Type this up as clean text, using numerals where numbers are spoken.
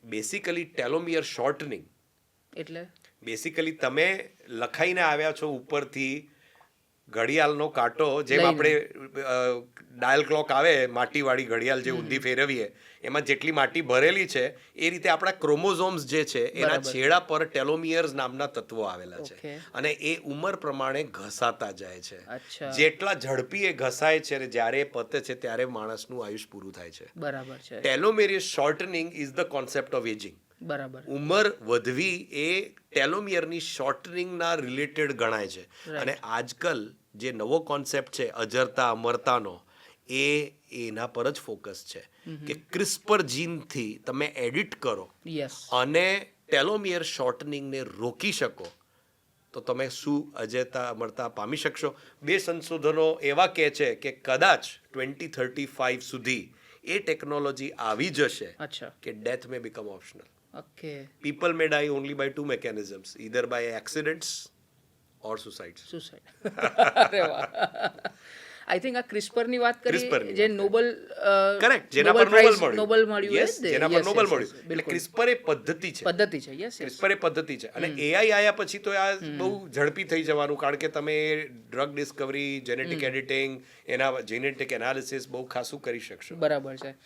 Basically ટેલોમિયર શોર્ટનિંગ એટલે basically તમે લખાઈને આવ્યા છો ઉપરથી ઘડિયાળનો કાંટો, જેમ લઈને. આપણે ડાયલ ક્લોક આવે માટીવાળી ઘડિયાળ જે ઊંધી ફેરવીએ એમાં જેટલી માટી ભરેલી છે એ રીતે આપણા ક્રોમોઝોમ્સ જે છે એના બરાબર. છેડા પર ટેલોમિયર્સ નામના તત્વો આવેલા છે Okay. અને એ ઉંમર પ્રમાણે ઘસાતા જાય છે. અચ્છા. જેટલા ઝડપી એ ઘસાય છે અને જ્યારે એ પતે છે ત્યારે માણસનું આયુષ પૂરું થાય છે. બરાબર છે, telomeres shortening is the concept of ageing. બરાબર. ઉંમર વધવી એ ટેલોમિયરની શોર્ટનિંગના રિલેટેડ ગણાય છે. Right. અને આજકાલ જે નવો કોન્સેપ્ટ છે અજરતા અમરતાનો, એ એના પર જ ફોકસ છે કે ક્રિસ્પર જીનથી તમે એડિટ કરો યસ. અને ટેલોમિયર શોર્ટનિંગને રોકી શકો તો તમે શું અજયતા અમરતા પામી શકશો. 2 સંશોધનો એવા કહે છે કે કદાચ 2035 સુધી એ ટેકનોલોજી આવી જશે અચ્છા. કે death may become optional. Okay. People may die only by 2 mechanisms, either by accidents or suicides. Suicide. અરે વાહ. આઈ થિંક આ ક્રિસ્પરની વાત CRISPR કરી ની જે વાત નોબલ કરેક્ટ, જેના પર નોબેલ મળ્યું. નોબલ મળ્યું Yes, જેના પર નોબેલ મળ્યું. એટલે ક્રિસ્પર એ પદ્ધતિ છે. પદ્ધતિ છે. યસ. ક્રિસ્પર એ પદ્ધતિ છે અને એઆઈ આયા પછી તો આ બહુ ઝડપી થઈ જવાનું, કારણ કે તમે ડ્રગ ડિસ્કવરી, જેનેટિક એડિટિંગ, એના જેનેટિક એનાલિસિસ બહુ ખાસું કરી શકશો. બરાબર છે.